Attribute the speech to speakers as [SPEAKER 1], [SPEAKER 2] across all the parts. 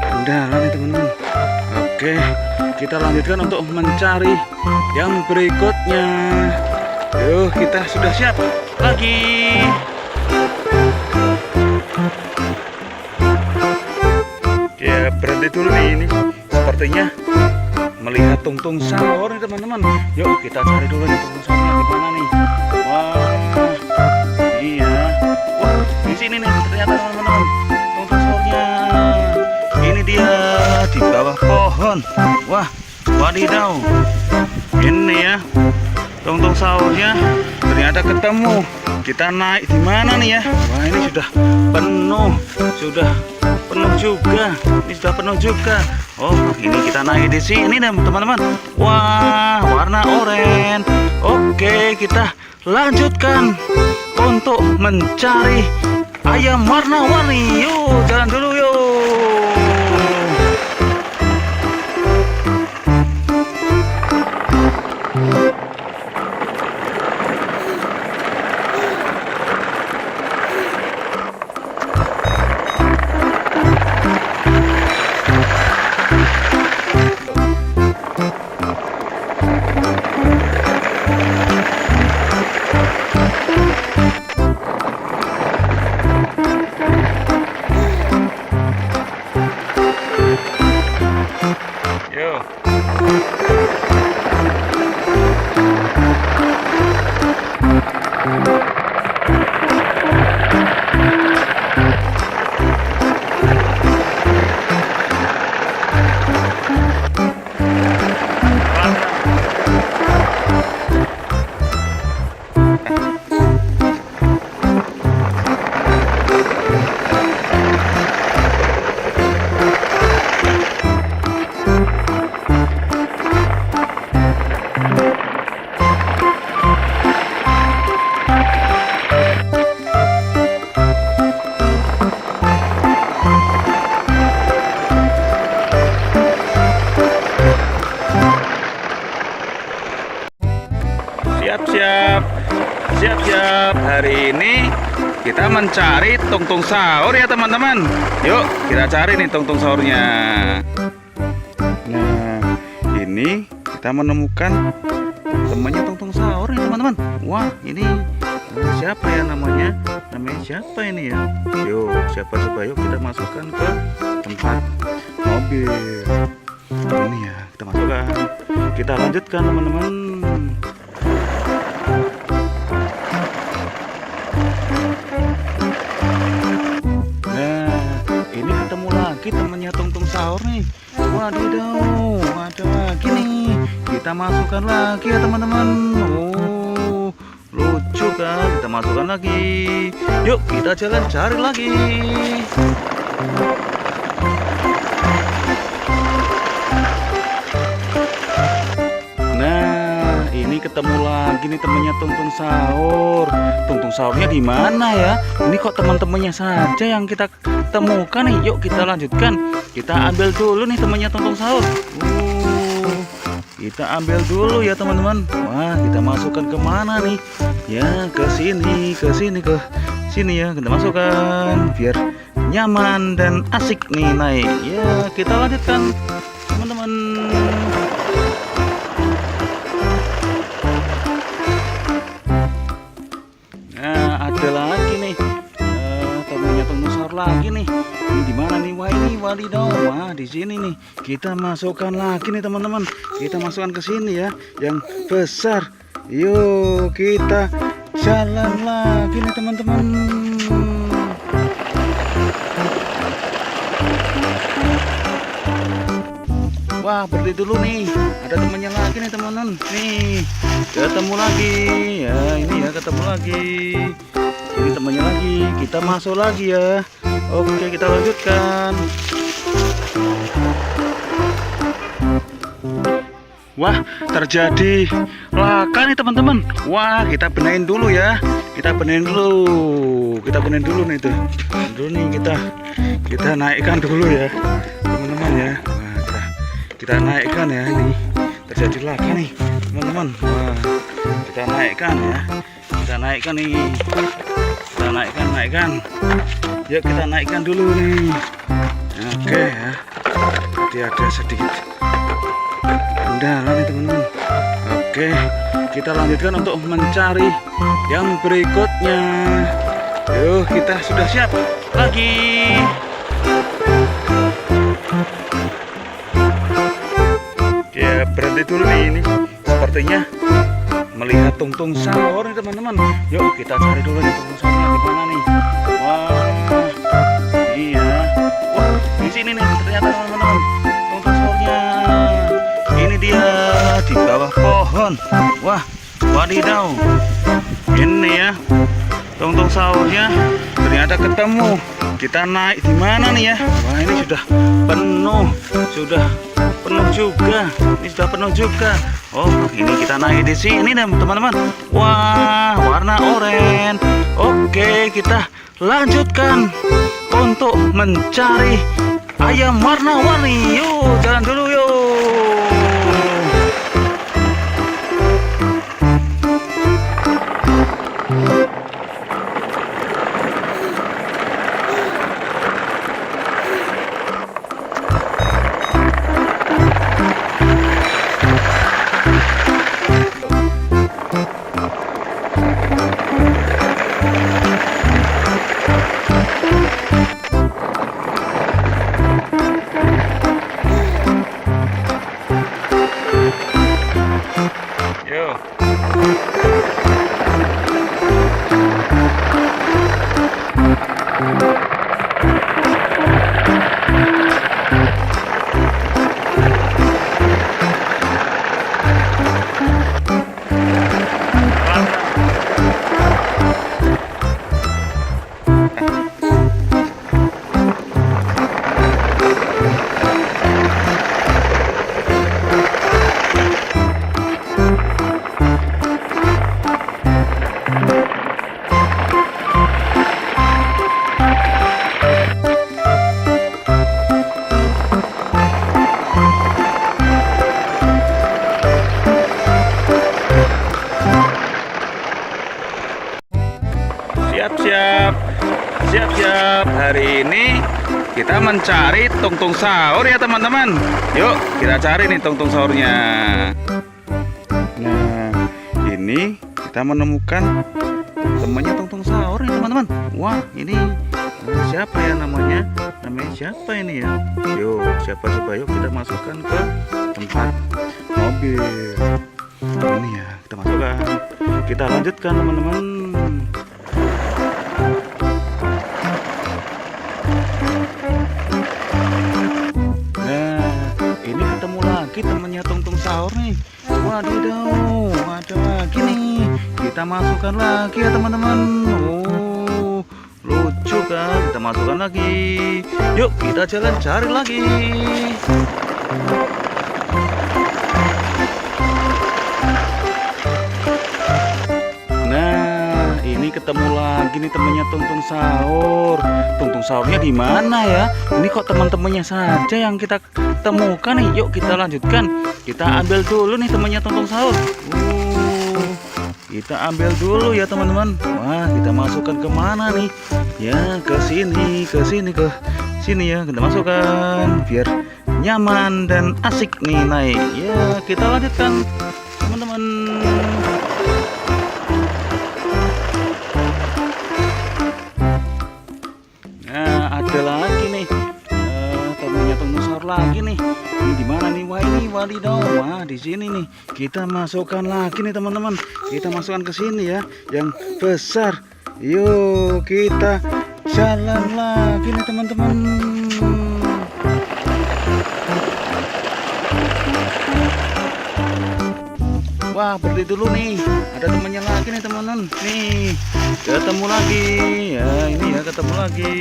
[SPEAKER 1] andalan nih teman-teman. Oke, kita lanjutkan untuk mencari yang berikutnya. Yuk, kita sudah siap lagi. Ya, berhenti dulu nih, ini sepertinya melihat tungtung sahur nih teman-teman. Yuk kita cari dulu nih tungtung sahurnya di mana nih. Wah, iya. Wah, di sini nih ternyata teman-teman tungtung sahurnya. Ini dia di bawah pohon. Wah, wadidaw. Ini ya tungtung sahurnya ternyata ketemu. Kita naik di mana nih ya? Wah, ini sudah penuh, juga. Ini sudah penuh juga. Oh, ini kita naik di sini teman-teman. Wah, warna oranye. Oke, kita lanjutkan untuk mencari ayam warna-warni. Yuk, jalan dulu yuk. Siap-siap, hari ini kita mencari tungtung sahur ya teman-teman. Yuk kita cari nih tungtung sahurnya. Nah, ini kita menemukan temannya tungtung sahur nih teman-teman. Wah, ini siapa ya namanya? Namanya siapa ini ya? Yuk, siapa coba, yuk kita masukkan ke tempat mobil. Ini ya, kita masukkan. Kita lanjutkan teman-teman. Temannya tungtung sahur nih. Wadidaw, ada lagi nih. Kita masukkan lagi ya teman-teman. Oh, lucu kan? Kita masukkan lagi. Yuk kita jalan cari lagi. Nah, ini ketemu lagi nih temannya tungtung sahur. Tungtung sahurnya di mana ya? Ini kok teman-temannya saja yang kita temukan nih. Yuk kita lanjutkan. Kita ambil dulu nih temannya tungtung sahur. Kita ambil dulu ya teman-teman. Wah, kita masukkan ke mana nih? Ya, ke sini ya. Kita masukkan biar nyaman dan asik nih naik. Ya, kita lanjutkan teman-teman. Nah, ada lagi nih temannya tungtung sahur lagi nih. Ini di mana nih? Wah, ini wadidaw. Wah, di sini nih. Kita masukkan lagi nih teman-teman. Kita masukkan ke sini ya, yang besar. Yuk kita jalan lagi nih teman-teman. Wah, berhenti dulu nih. Ada temannya lagi nih teman-teman. Nih, ketemu lagi. Ya, ini ya ketemu lagi. Ini temannya lagi. Kita masuk lagi ya. Oke, kita lanjutkan. Wah, terjadi laka nih teman-teman. Wah, kita benahin dulu ya. Kita benahin dulu nih tuh. Dulu nih kita naikkan dulu ya, teman-teman ya. Wah, kita naikkan ya, ini terjadi laka nih teman-teman. Wah, kita naikkan ya. Kita naikkan nih. Kita naikkan. Yuk kita naikkan dulu nih. Oke, seperti ada sedikit kendala nih teman-teman. Oke, kita lanjutkan untuk mencari yang berikutnya. Yuk, kita sudah siap lagi. Ya, berhenti dulu nih ini. Sepertinya melihat tungtung sahur nih teman-teman. Yuk, kita cari dulu nih tungtung sahurnya di mana nih. Wah, iya. Wah, di sini nih ternyata teman-teman. Tungtung sahurnya. Ini dia di bawah pohon. Wah, wadidaw. Ini ya. Tungtung sahurnya ternyata ketemu. Kita naik di mana nih ya? Wah, ini sudah penuh juga. Ini sudah penuh juga. Oh, ini kita naik di sini teman-teman. Wah, warna oranye. Oke, kita lanjutkan untuk mencari ayam warna-warni. Yuk, jalan dulu yuk. Siap-siap. Hari ini kita mencari tungtung sahur ya teman-teman. Yuk, kita cari nih tungtung sahurnya. Nah, ini kita menemukan temannya tungtung sahur nih teman-teman. Wah, ini siapa ya namanya? Namanya siapa ini ya? Yuk, siapa coba yuk kita masukkan ke tempat mobil. Ini ya, kita masukkan. Kita lanjutkan teman-teman. Temennya tungtung sahur nih. Wadidaw, ada lagi nih. Kita masukkan lagi ya teman-teman. Oh, lucu kan? Kita masukkan lagi. Yuk, kita jalan cari lagi. Nah, ini ketemu lagi nih temennya tungtung sahur. Tungtung sahurnya di mana ya? Ini kok teman-temannya saja yang kita temukan nih. Yuk kita lanjutkan. Kita ambil dulu nih temannya tungtung sahur. Kita ambil dulu ya teman-teman. Wah, kita masukkan ke mana nih? Ya, ke sini ya. Kita masukkan biar nyaman dan asik nih naik. Ya, kita lanjutkan teman-teman. Nah, ada lagi nih. Temannya tungtung sahur lagi nih. Ini di mana nih? Wah, ini wadidaw. Wah, di sini nih. Kita masukkan lagi nih teman-teman. Kita masukkan ke sini ya, yang besar. Yuk, kita jalan lagi nih teman-teman. Wah, berhenti dulu nih. Ada temannya lagi nih teman-teman. Nih, ketemu lagi. Ya, ini ya ketemu lagi.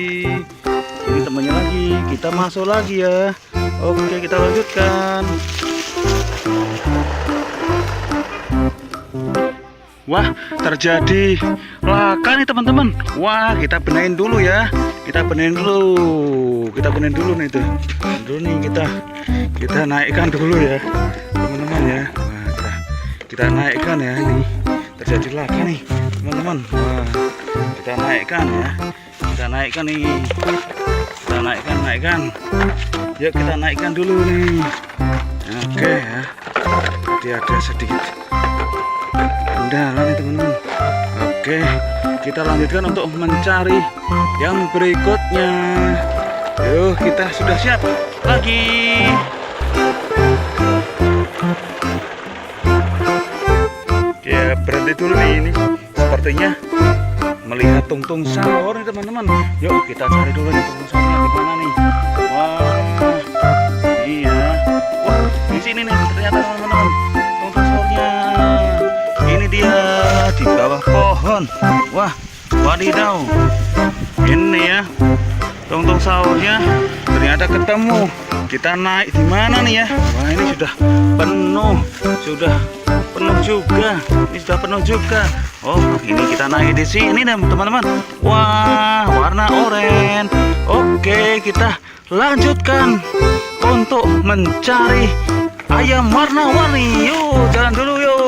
[SPEAKER 1] Ini temannya lagi. Kita masuk lagi ya. Oke, kita lanjutkan. Wah, terjadi laka nih teman-teman. Wah, kita benahin dulu ya. Kita benahin dulu nih tuh. Dulu nih kita naikkan dulu ya, teman-teman ya. Wah, kita naikkan ya. Ini terjadi laka nih teman-teman. Wah, kita naikkan ya. Kita kita naikkan nih. Kita naikkan. Yuk kita naikkan dulu nih. Oke ya. Jadi ada sedikit kendala nih teman-teman. Oke, kita lanjutkan untuk mencari yang berikutnya. Yuk, kita sudah siap lagi. Ya, berhenti dulu nih ini. Sepertinya melihat tungtung sahur nih teman-teman. Yuk, kita cari dulu nih tungtung sahurnya di mana nih. Wah, iya. Wah, di sini nih ternyata teman-teman. Tungtung sahurnya. Ini dia di bawah pohon. Wah, wadidaw. Ini ya. Tungtung sahurnya ternyata ketemu. Kita naik di mana nih ya? Wah, ini sudah penuh juga. Ini sudah penuh juga. Oh, ini kita naik di sini teman-teman. Wah, warna oranye. Oke, kita lanjutkan untuk mencari ayam warna-warni. Yuk, jalan dulu yuk.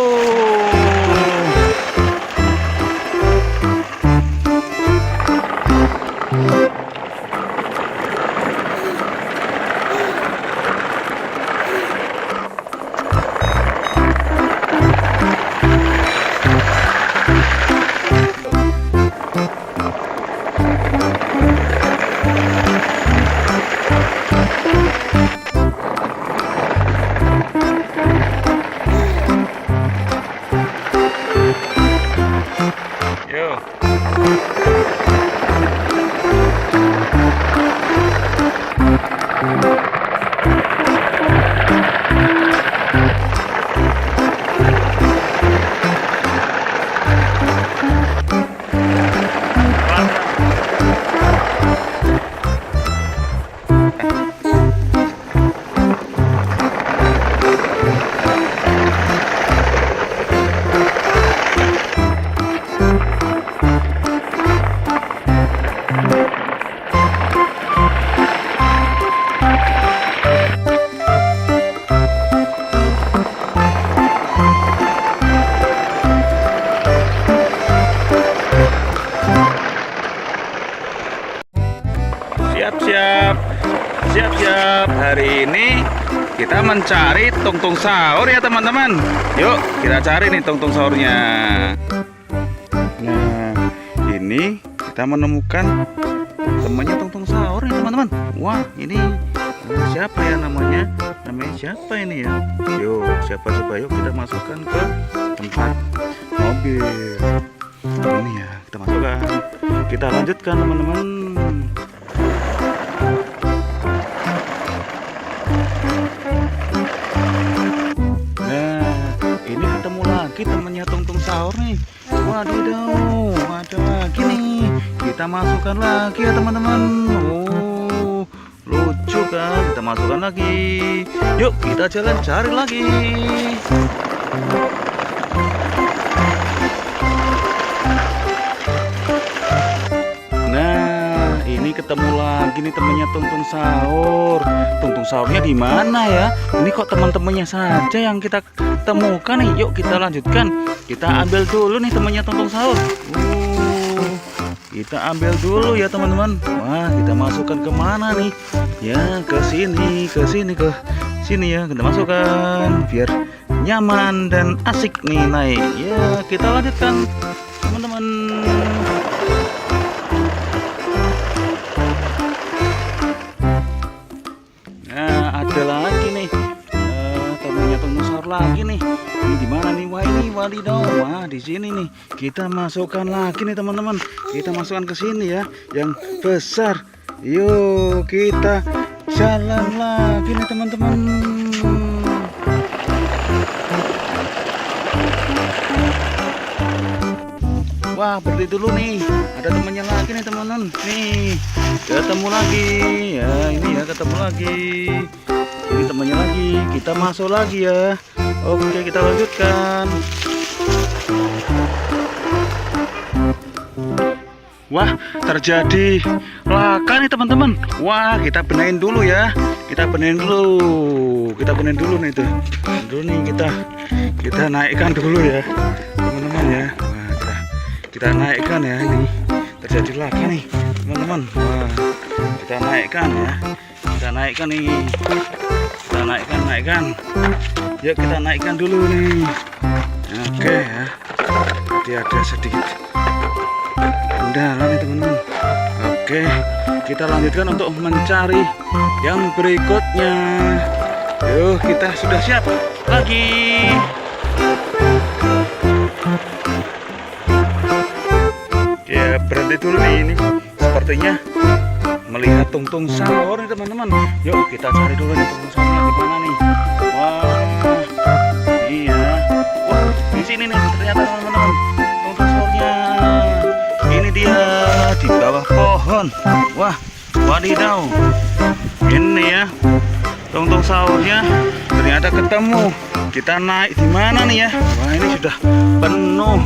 [SPEAKER 1] Siap-siap. Hari ini kita mencari tungtung sahur ya teman-teman. Yuk kita cari nih tungtung sahurnya. Nah, ini kita menemukan temannya tungtung sahur nih teman-teman. Wah, ini siapa ya namanya? Namanya siapa ini ya? Yuk, siapa coba, yuk kita masukkan ke tempat mobil. Ini ya, kita masukkan. Kita lanjutkan teman-teman. Temennya tungtung sahur nih. Wadidaw, ada lagi nih. Kita masukkan lagi ya teman-teman. Oh, lucu kan? Kita masukkan lagi. Yuk kita jalan cari lagi. Nah, ini ketemu lagi nih temennya tungtung sahur. Tungtung sahurnya di mana ya? Ini kok teman-temannya saja yang kita temukan nih. Yuk kita lanjutkan. Kita ambil dulu nih temannya tungtung sahur. Kita ambil dulu ya teman-teman. Wah, kita masukkan ke mana nih? Ya, ke sini ya. Kita masukkan biar nyaman dan asik nih naik. Ya, kita lanjutkan teman-teman. Nah, ada lagi nih. Temennya tungtung sahur lagi nih. Ini di mana nih? Wah, ini wadidaw. Wah, di sini nih. Kita masukkan lagi nih teman-teman. Kita masukkan ke sini ya, yang besar. Yuk, kita jalan lagi nih teman-teman. Wah, berhenti dulu nih. Ada temannya lagi nih teman-teman. Nih, ketemu lagi. Ya, ini ya ketemu lagi. Ini temannya lagi. Kita masuk lagi ya. Oke, kita lanjutkan. Wah, terjadi laka nih teman-teman. Wah, kita benahin dulu ya. Kita benahin dulu nih tuh. Dulu nih kita naikkan dulu ya, teman-teman ya. Wah, kita naikkan ya, ini terjadi laka nih. teman-teman. Wah, kita naikkan ya. Kita naikkan nih. Kita naikkan. Yuk kita naikkan dulu nih. Oke ya. Jadi ada sedikit kendala nih teman-teman. Oke, kita lanjutkan untuk mencari yang berikutnya. Yuk, kita sudah siap lagi. Ya, berhenti dulu nih ini. Sepertinya melihat tungtung sahur nih teman-teman. Yuk kita cari dulu nih tungtung sahurnya di mana nih. Wah, iya. Wah, di sini nih ternyata teman-teman tungtung sahurnya. Ini dia di bawah pohon. Wah, wadidaw. Ini ya tungtung sahurnya ternyata ketemu. Kita naik di mana nih ya? Wah, ini sudah penuh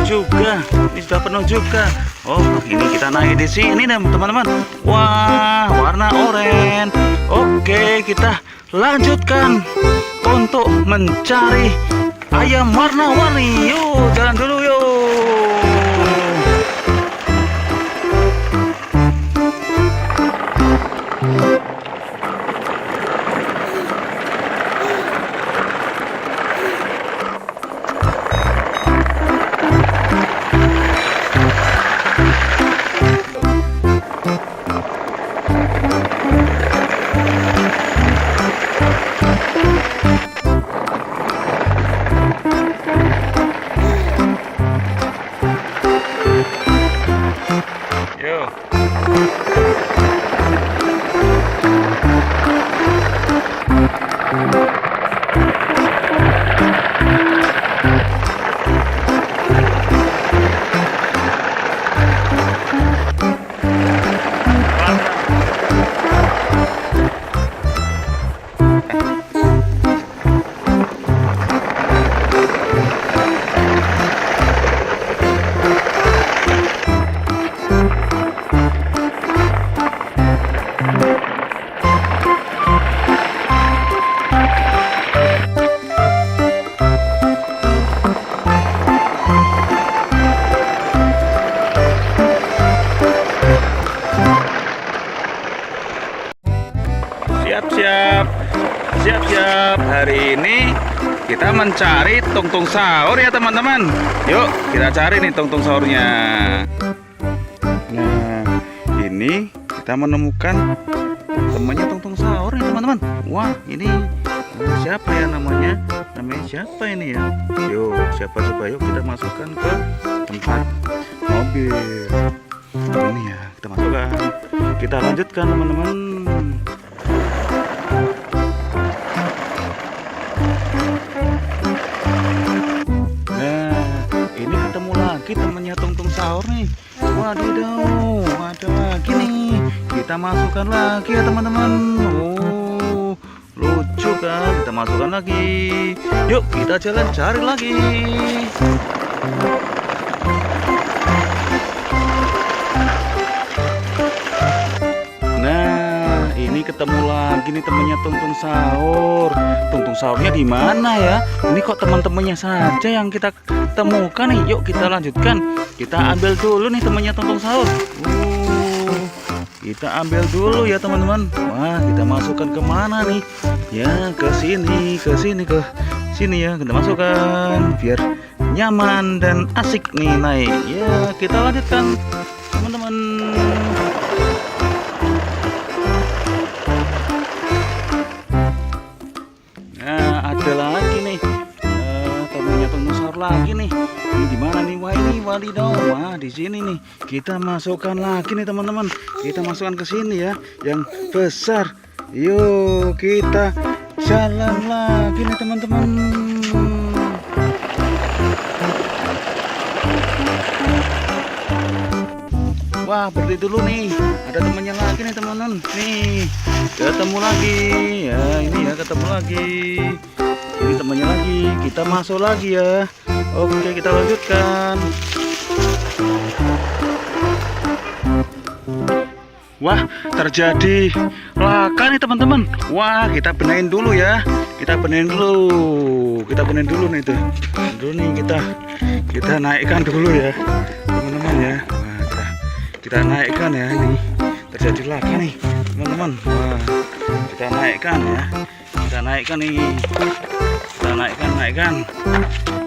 [SPEAKER 1] juga. Ini sudah penuh juga. Oh, ini kita naik di sini nih teman-teman. Wah, warna oranye. Oke, kita lanjutkan untuk mencari ayam warna-warni. Yuk, jalan dulu yuk. Siap-siap. Hari ini kita mencari tungtung sahur ya teman-teman. Yuk kita cari nih tungtung sahurnya. Nah, ini kita menemukan temannya tungtung sahur nih teman-teman. Wah, ini siapa ya namanya? Namanya siapa ini ya? Yuk, siapa coba, yuk kita masukkan ke tempat mobil. Ini ya, kita masukkan. Kita lanjutkan teman-teman. Temennya tungtung sahur nih. Wadidaw, ada lagi nih. Kita masukkan lagi ya teman-teman. Oh, lucu kan? Kita masukkan lagi. Yuk kita jalan cari lagi. Nah, ini ketemu lagi nih temennya tungtung sahur. Tungtung sahurnya di mana ya? Ini kok teman-temannya saja yang kita temukan nih. Yuk kita lanjutkan. Kita ambil dulu nih temannya tungtung sahur. Kita ambil dulu ya teman-teman. Wah, kita masukkan kemana nih? Ya, ke sini ya. Kita masukkan biar nyaman dan asik nih naik. Ya, kita lanjutkan teman-teman. Nah, ada lagi nih. Temennya tungtung sahur lagi nih. Ini di mana nih? Wah, ini wadidaw. Wah, di sini nih. Kita masukkan lagi nih teman-teman. Kita masukkan ke sini ya, yang besar. Yuk, kita jalan lagi nih teman-teman. Wah, berhenti dulu nih. Ada temannya lagi nih teman-teman. Nih, ketemu lagi. Ya, ini ya ketemu lagi. Ini temannya lagi. Kita masuk lagi ya. Oke, kita lanjutkan. Wah, terjadi laka nih teman-teman. Wah, kita benahin dulu ya. Kita benahin dulu nih tuh. Dulu nih kita naikkan dulu ya, teman-teman ya. Wah, kita naikkan ya. Ini terjadi laka nih teman-teman. Wah, kita naikkan ya. Kita naikkan nih. Kita naikkan.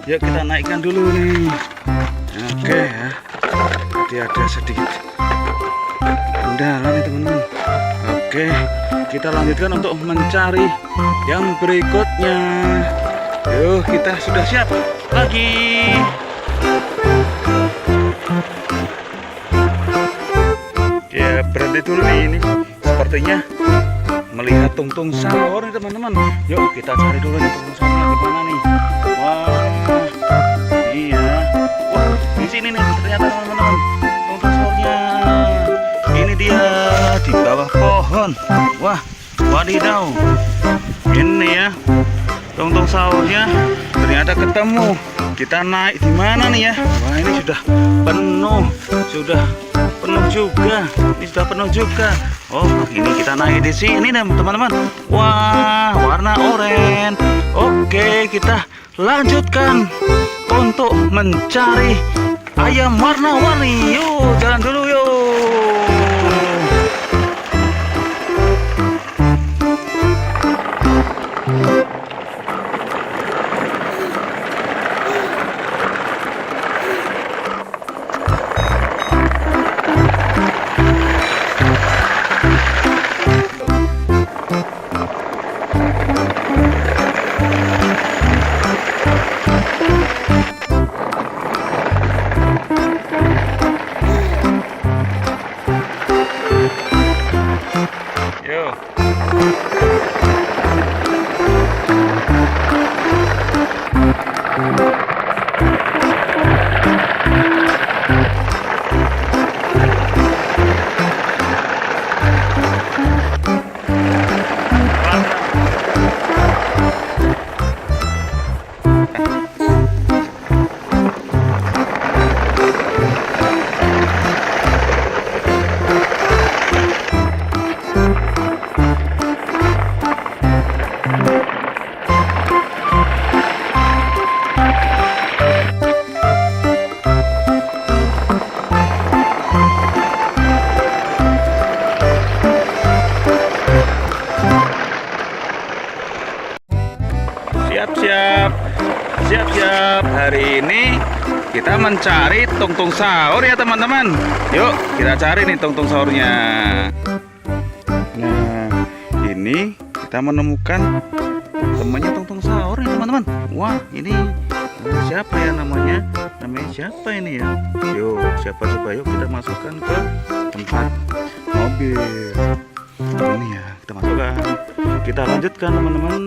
[SPEAKER 1] Yuk kita naikkan dulu nih. Oke ya. Jadi ada sedikit kendala nih teman-teman. Oke, kita lanjutkan untuk mencari yang berikutnya. Yuk, kita sudah siap lagi. Ya, berhenti dulu nih ini. Sepertinya melihat tungtung sahur nih teman-teman. Yuk, kita cari dulu nih tungtung sahur di mana nih. Wah, iya. Wah, di sini nih ternyata teman-teman. Tungtung sahurnya. Ini dia di bawah pohon. Wah, wadidaw. Ini ya. Tungtung sahurnya ternyata ketemu. Kita naik di mana nih ya? Wah, ini sudah penuh juga. Ini sudah penuh juga. Oh, ini kita naik di sini nih teman-teman. Wah, warna oranye. Oke, kita lanjutkan untuk mencari ayam warna-warni. Yuk, jalan dulu yuk. Siap-siap. Hari ini kita mencari tungtung sahur ya teman-teman. Yuk kita cari nih tungtung sahurnya. Nah, ini kita menemukan temannya tungtung sahur nih teman-teman. Wah, ini siapa ya namanya? Namanya siapa ini ya? Yuk, siapa coba, yuk kita masukkan ke tempat mobil. Ini ya, kita masukkan. Kita lanjutkan teman-teman.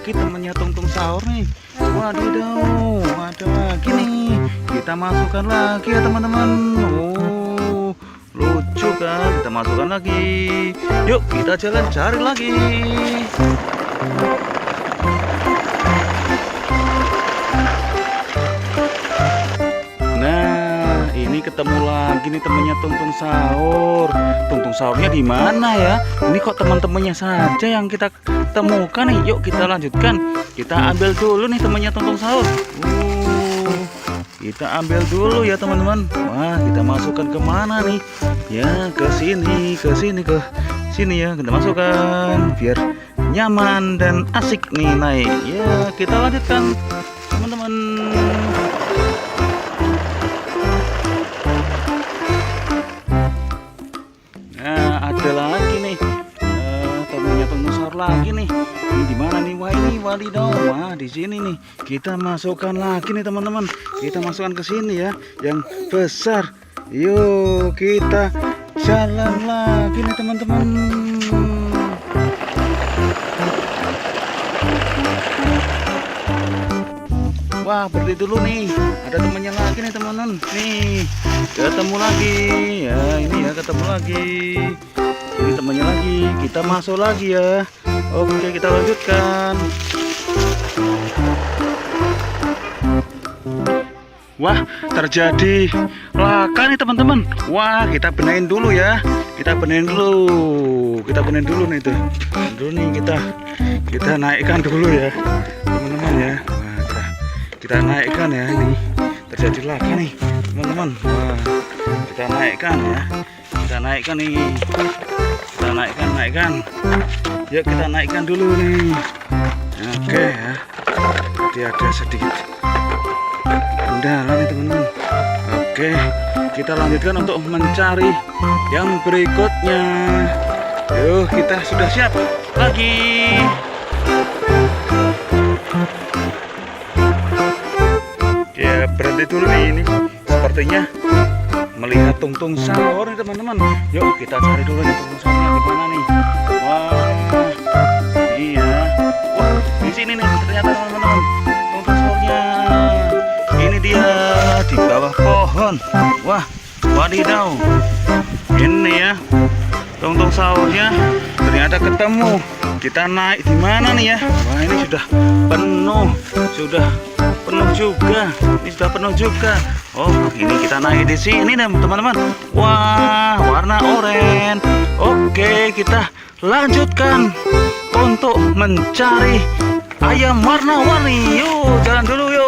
[SPEAKER 1] Temannya tungtung sahur nih. Wadidaw, ada lagi nih. Kita masukkan lagi ya teman-teman. Oh, lucu kan? Kita masukkan lagi. Yuk kita jalan cari lagi. Nah, ini ketemu lagi nih temannya tungtung sahur. Tungtung sahurnya di mana ya? Ini kok teman-temannya saja yang kita temukan nih. Yuk kita lanjutkan. Kita ambil dulu nih temannya tungtung sahur. Kita ambil dulu ya teman-teman. Wah, kita masukkan ke mana nih? Ya, ke sini ya. Kita masukkan biar nyaman dan asik nih naik. Ya, kita lanjutkan teman-teman. Nah, ada lagi nih. Temannya tungtung sahur lagi nih. Ini di mana nih? Wah, ini wadidaw. Wah, di sini nih. Kita masukkan lagi nih teman-teman. Kita masukkan ke sini ya, yang besar. Yuk, kita jalan lagi nih teman-teman. Wah, berhenti dulu nih. Ada temannya lagi nih teman-teman. Nih, ketemu lagi. Ya, ini ya ketemu lagi. Ini temannya lagi. Kita masuk lagi ya. Oke, kita lanjutkan. Wah, terjadi laka nih teman-teman. Wah, kita benerin dulu ya. Kita benerin dulu. kita benerin dulu nih tuh. Dulu nih kita naikkan dulu ya, teman-teman ya. Wah, kita naikkan ya, ini terjadi laka nih, teman-teman. Wah, kita naikkan ya. Kita naikkan nih. Kita naikkan. Yuk kita naikkan dulu nih. Oke ya. Jadi ada sedikit kendala nih, teman-teman. Oke, kita lanjutkan untuk mencari yang berikutnya. Yuk, kita sudah siap lagi. Ya, berhenti dulu nih ini. Sepertinya melihat tungtung sahur nih, teman-teman. Yuk, kita cari dulu nih tungtung sahurnya di mana nih. Wah, iya. Wah, di sini nih ternyata, teman-teman. Tungtung sahurnya. Ini dia di bawah pohon. Wah, wadidaw. Ini ya. Tungtung sahurnya ternyata ketemu. Kita naik di mana nih ya? Wah, ini sudah penuh juga. Ini sudah penuh juga. Oh, ini kita naik di sini nih, teman-teman. Wah, warna oranye. Oke, kita lanjutkan untuk mencari ayam warna-warni. Yuk, jalan dulu yuk.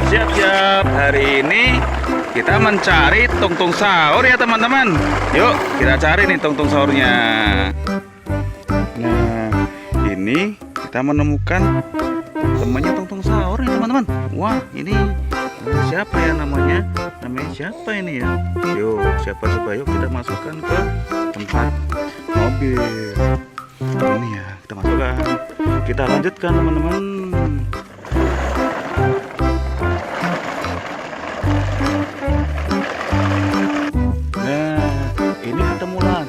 [SPEAKER 1] Siap-siap. Hari ini kita mencari tungtung sahur ya, teman-teman. Yuk kita cari nih tungtung sahurnya. Nah, ini kita menemukan temannya tungtung sahur nih, teman-teman. Wah, ini siapa ya namanya? Namanya siapa ini ya? Yuk, siapa coba, yuk kita masukkan ke tempat mobil. Ini ya, kita masukkan. Kita lanjutkan, teman-teman.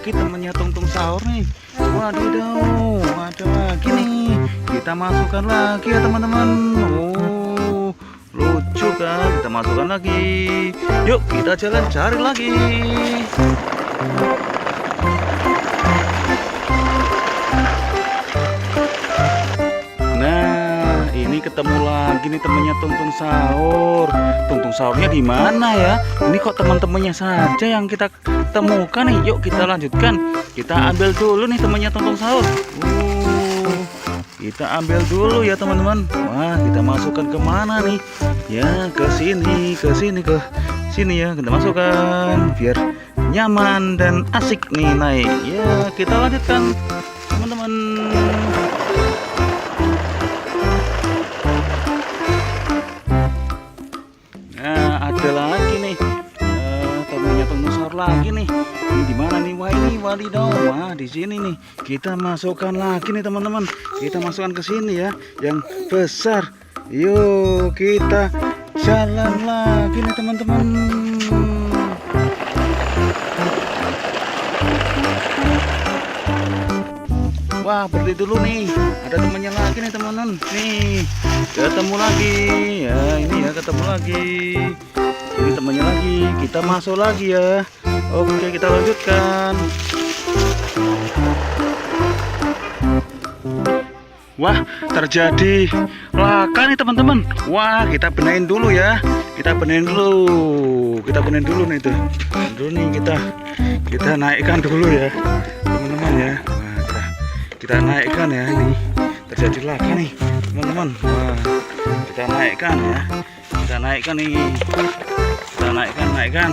[SPEAKER 1] Temannya tungtung sahur nih. Wadidaw, ada lagi nih. Kita masukkan lagi ya, teman-teman. Oh, lucu kan? Kita masukkan lagi. Yuk kita jalan cari lagi. Nah, ini ketemu lagi nih temannya tungtung sahur. Tungtung sahurnya di mana ya? Ini kok teman-temannya saja yang kita temukan nih. Yuk kita lanjutkan. Kita ambil dulu nih temannya tungtung sahur. Kita ambil dulu ya, teman-teman. Wah, kita masukkan ke mana nih? Ya, ke sini ya. Kita masukkan biar nyaman dan asik nih naik. Ya, kita lanjutkan, teman-teman. Nah, ada lagi nih. Temannya tungtung sahur lagi nih. Ini di mana nih? Wah, ini wadidaw. Wah, di sini nih. Kita masukkan lagi nih, teman-teman. Kita masukkan ke sini ya, yang besar. Yuk, kita jalan lagi nih, teman-teman. Wah, berhenti dulu nih. Ada temannya lagi nih, teman-teman. Nih, ketemu lagi. Ya, ini ya, ketemu lagi. Ini temannya lagi. Kita masuk lagi ya. Oke, kita lanjutkan. Wah, terjadi laka nih teman-teman. Wah, kita benerin dulu ya. Kita benerin dulu nih tuh. Dulu nih kita naikkan dulu ya, teman-teman ya. Wah, kita naikkan ya ini. Terjadi laka nih, teman-teman. Wah, kita naikkan ya. Kita naikkan nih. Kita naikkan.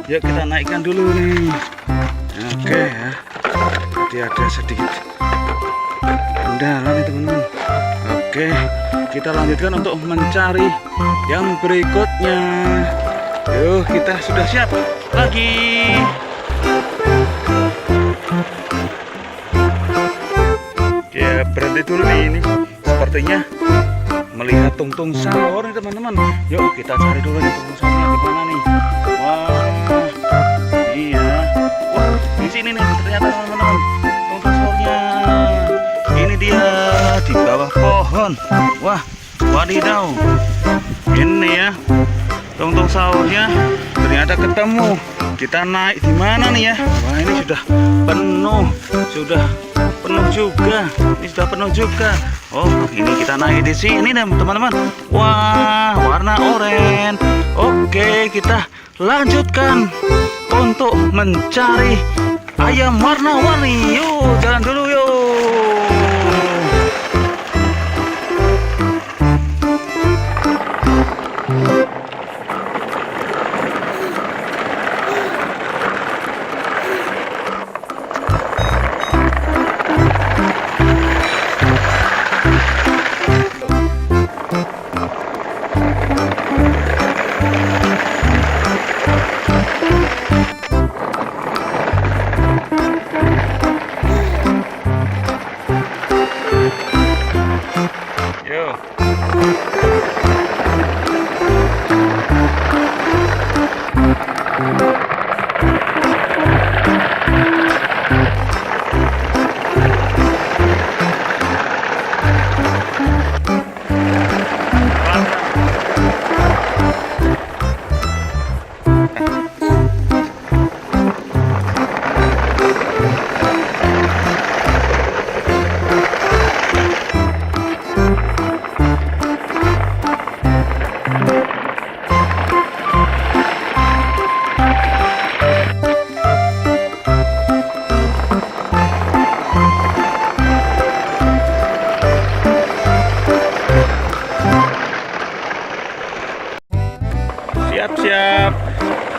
[SPEAKER 1] Yuk kita naikkan dulu nih. Oke ya. Jadi ada sedikit kendala nih teman-teman. Oke, kita lanjutkan untuk mencari yang berikutnya. Yuk, kita sudah siap lagi. Ya, berhenti dulu nih ini. Sepertinya melihat tungtung sahur nih teman-teman. Yuk, kita cari dulu nih tungtung sahurnya di mana nih. Wah, iya. Wah, di sini nih ternyata teman-teman. Tungtung sahurnya. Ini dia di bawah pohon. Wah, wadidaw. Ini ya tungtung sahurnya ternyata ketemu. Kita naik di mana nih ya? Wah, ini sudah penuh juga. Ini sudah penuh juga. Oh, ini kita naik di sini nih teman-teman. Wah, warna oranye. Oke, kita lanjutkan untuk mencari ayam warna-warni. Yuk, jalan dulu yuk.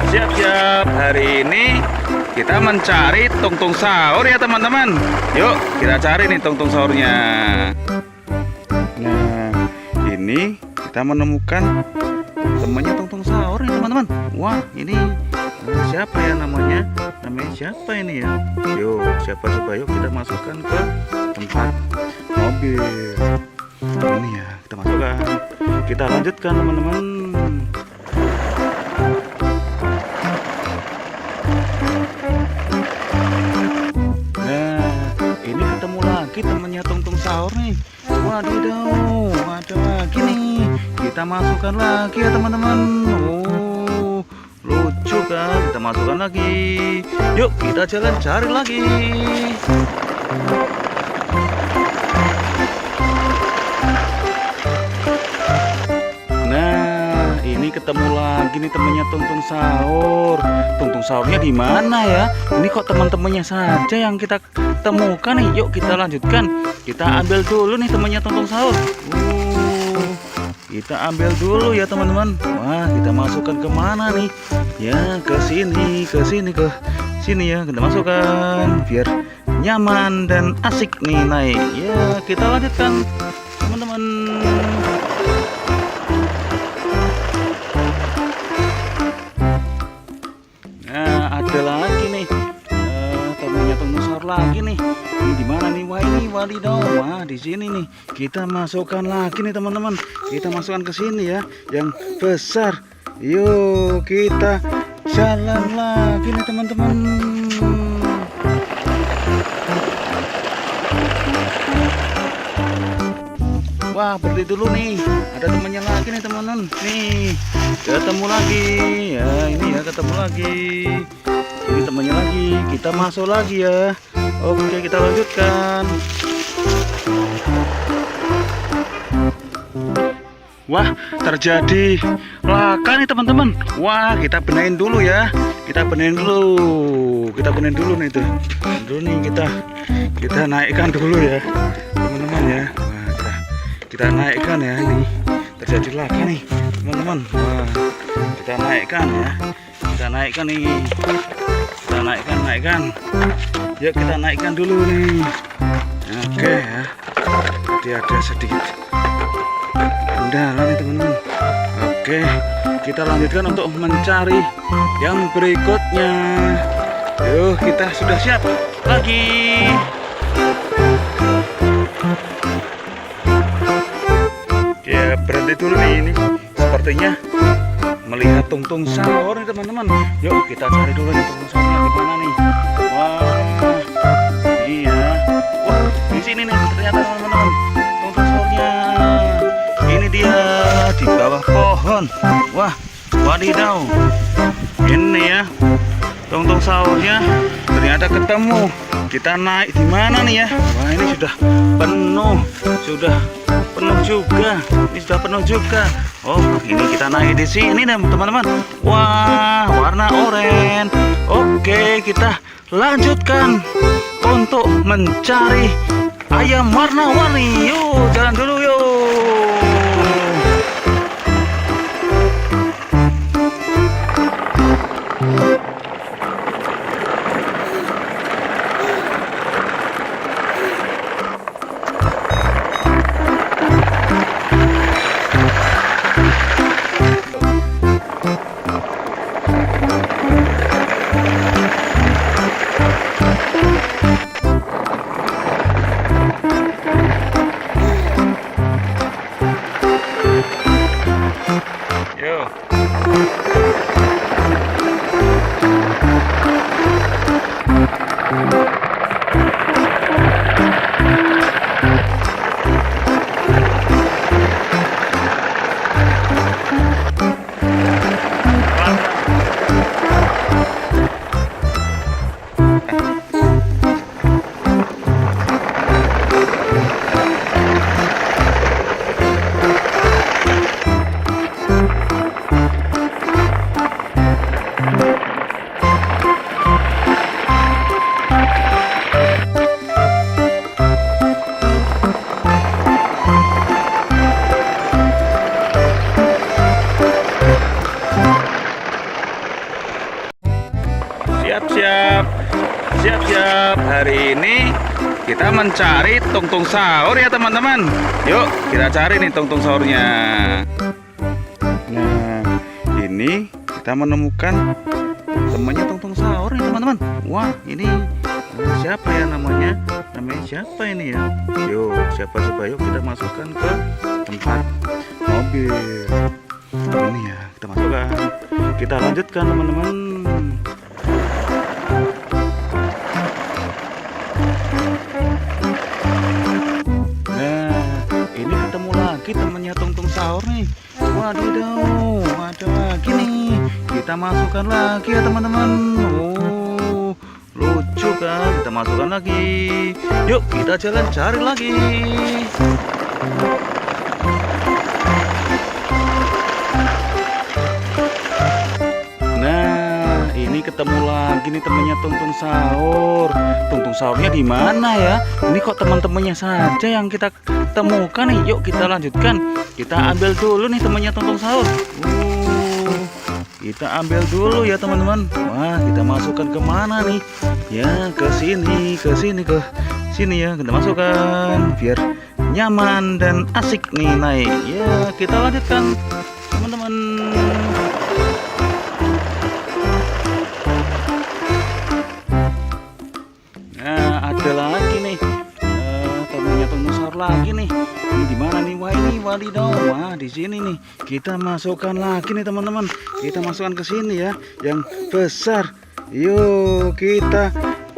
[SPEAKER 1] Siap-siap. Hari ini kita mencari tungtung sahur ya teman-teman. Yuk kita cari nih tungtung sahurnya. Nah, ini kita menemukan temannya tungtung sahur nih teman-teman. Wah, ini siapa ya namanya? Namanya siapa ini ya? Yuk, siapa coba yuk kita masukkan ke tempat mobil. Ini ya, kita masukkan. Kita lanjutkan teman-teman. Temannya tungtung sahur nih. Wadidaw, ada lagi nih. Kita masukkan lagi ya teman-teman. Oh, lucu kan? Kita masukkan lagi. Yuk kita jalan cari lagi. Nah, ini ketemu lagi nih temannya tungtung sahur. Tungtung sahurnya di mana ya? Ini kok teman-temannya saja yang kita temukan nih. Yuk kita lanjutkan. Kita ambil dulu nih temannya tungtung sahur. Kita ambil dulu ya teman-teman. Wah, kita masukkan ke mana nih? Ya, ke sini ya. Kita masukkan biar nyaman dan asik nih naik. Ya, kita lanjutkan teman-teman. Nah, ada lagi nih. Temannya tungtung sahur lagi nih. Ini di mana nih? Wah, ini wadidaw. Wah, di sini nih. Kita masukkan lagi nih teman-teman. Kita masukkan ke sini ya, yang besar. Yuk, kita jalan lagi nih teman-teman. Wah, berhenti dulu nih. Ada temannya lagi nih teman-teman. Nih, ketemu lagi. Ya, ini ya ketemu lagi. Ini temannya lagi. Kita masuk lagi ya. Oke, kita lanjutkan. Wah, terjadi laka nih teman-teman. Wah, kita benerin dulu ya. Kita benerin dulu nih tuh. Dulu nih kita naikkan dulu ya, teman-teman ya. Wah, kita naikkan ya, ini terjadi laka nih teman-teman. Wah, kita naikkan ya. Kita naikkan nih. Kita naikkan. Yuk kita naikkan dulu nih. Oke ya. Jadi ada sedikit kendala nih teman-teman. Oke, kita lanjutkan untuk mencari yang berikutnya. Yuk, kita sudah siap lagi. Ya, berhenti dulu nih ini. Sepertinya melihat tungtung sahur nih teman-teman. Yuk kita cari dulu nih tungtung sahurnya di mana nih. Wah, iya. Wah, di sini nih ternyata teman-teman tungtung sahurnya. Ini dia di bawah pohon. Wah, wadidaw. Ini ya tungtung sahurnya ternyata ketemu. Kita naik di mana nih ya? Wah, ini sudah penuh juga. Ini sudah penuh juga. Oh, ini kita naik di sini teman-teman. Wah, warna oranye. Oke, kita lanjutkan untuk mencari ayam warna-warni. Yuk, jalan dulu yuk. Siap-siap. Hari ini kita mencari tungtung sahur ya teman-teman. Yuk kita cari nih tungtung sahurnya. Nah, ini kita menemukan temannya tungtung sahur nih teman-teman. Wah, ini siapa ya namanya? Namanya siapa ini ya? Yuk, siapa coba, yuk kita masukkan ke tempat mobil. Ini ya, kita masukkan. Kita lanjutkan teman-teman. Nah, ini ketemu lagi temannya tungtung sahur nih. Wadidaw, ada lagi nih. Kita masukkan lagi ya teman-teman. Oh, lucu kan? Kita masukkan lagi. Yuk kita jalan cari lagi. Nah, ini ketemu lagi nih temannya tungtung sahur. Tungtung sahurnya di mana ya? Ini kok teman-temannya saja yang kita temukan nih. Yuk kita lanjutkan. Kita ambil dulu nih temannya tungtung sahur. Kita ambil dulu ya teman-teman. Wah, kita masukkan ke mana nih? Ya, ke sini ya. Kita masukkan biar nyaman dan asik nih naik. Ya, kita lanjutkan teman-teman. Nah, ada lagi nih temannya tungtung sahur lagi nih. Ini di mana nih? Wah, ini wadidaw. Wah, di sini nih. Kita masukkan lagi nih teman-teman. Kita masukkan ke sini ya, yang besar. Yuk kita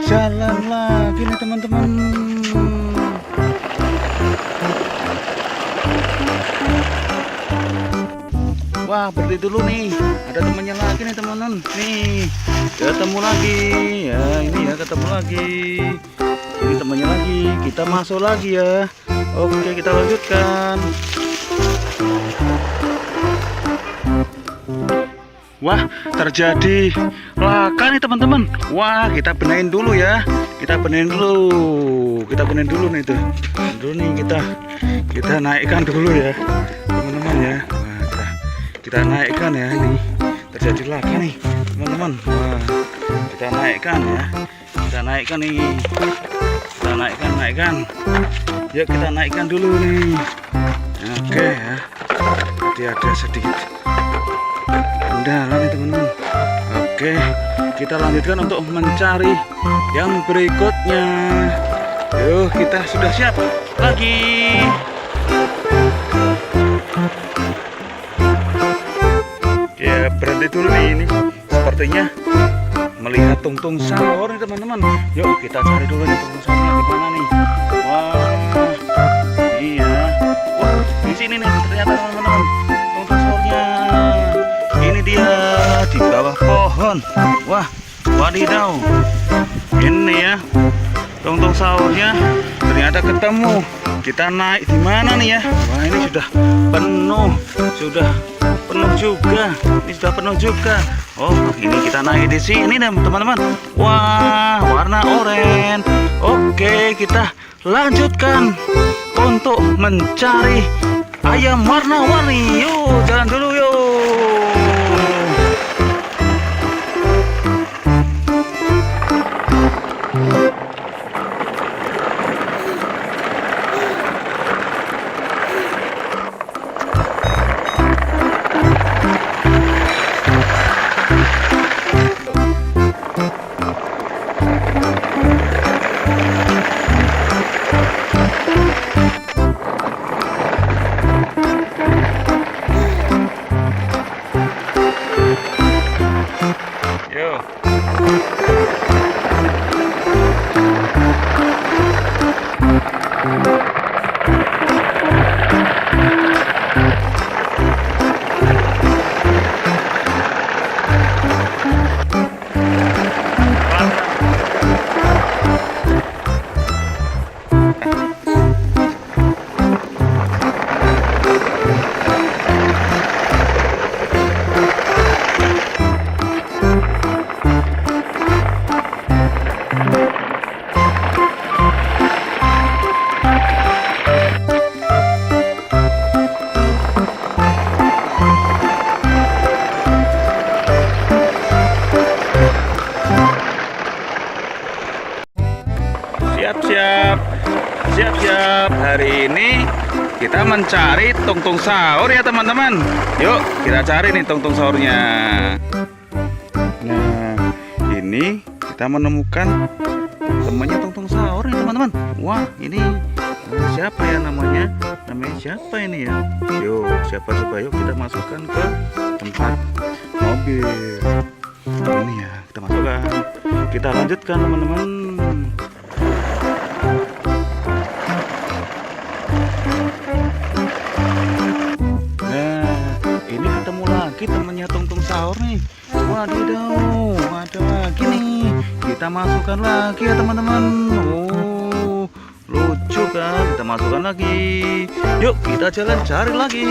[SPEAKER 1] jalan lagi nih teman-teman. Wah, berhenti dulu nih. Ada temannya lagi nih teman-teman. Nih, ketemu lagi. Ya, ini ya ketemu lagi. Ini temannya lagi. Kita masuk lagi ya. Oke, kita lanjutkan. Wah, terjadi laka nih teman-teman. Wah, kita benerin dulu ya. Kita benerin dulu nih tuh. Dulu nih kita naikkan dulu ya, teman-teman ya. Wah, kita naikkan ya, ini terjadi laka nih teman-teman. Wah, kita naikkan ya. Kita naikkan nih. Kita naikkan. Yuk kita naikkan dulu nih. Oke ya. Jadi ada sedikit kendala nih teman-teman. Oke, kita lanjutkan untuk mencari yang berikutnya. Yuk, kita sudah siap lagi. Ya, berhenti dulu nih ini. Sepertinya melihat tungtung sahur nih teman-teman. Yuk kita cari dulu nih tungtung sahurnya di mana nih. Wah, iya. Wah, di sini nih ternyata teman-teman tungtung sahurnya. Ini dia di bawah pohon. Wah, wadidaw. Ini ya tungtung sahurnya ternyata ketemu. Kita naik di mana nih ya? Wah, ini sudah penuh juga. Ini sudah penuh juga. Oh, ini kita naik di sini teman-teman. Wah, warna oranye. Oke, kita lanjutkan untuk mencari ayam warna-warni. Yuk, jalan dulu yuk. Siap-siap. Hari ini kita mencari tungtung sahur ya teman-teman. Yuk kita cari nih tungtung sahurnya. Nah, ini kita menemukan temannya tungtung sahur nih teman-teman. Wah, ini siapa ya namanya? Namanya siapa ini ya? Yuk, siapa coba yuk kita masukkan ke tempat mobil. Ini ya, kita masukkan. Kita lanjutkan teman-teman. Kita temannya tungtung sahur nih. Wadidaw, ada lagi nih. Kita masukkan lagi ya teman-teman. Oh, lucu kan? Kita masukkan lagi. Yuk kita jalan cari lagi.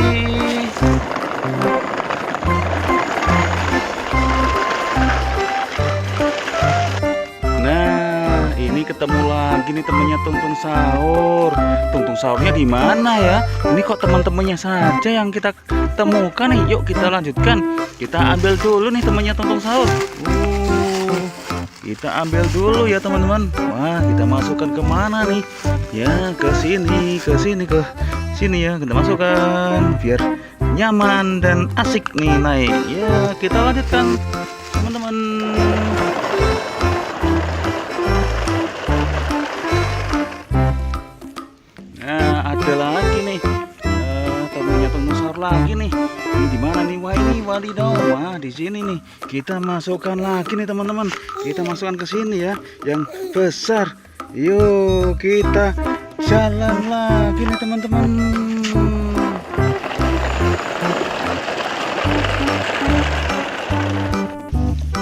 [SPEAKER 1] Nah, ini ketemu lagi nih temannya tungtung sahur. Tungtung sahurnya di mana ya? Ini kok teman-temannya saja yang kita temukan nih. Yuk kita lanjutkan. Kita ambil dulu nih temannya tungtung sahur. Kita ambil dulu ya teman-teman. Wah, kita masukkan ke mana nih? Ya, ke sini ya. Kita masukkan biar nyaman dan asik nih naik. Ya, kita lanjutkan teman-teman. Nah, ada lagi nih. Temannya tungtung sahur lagi nih. Ini di mana nih? Wah, ini wadidaw. Wah, di sini nih. Kita masukkan lagi nih teman-teman. Kita masukkan ke sini ya, yang besar. Yuk, kita jalan lagi nih teman-teman.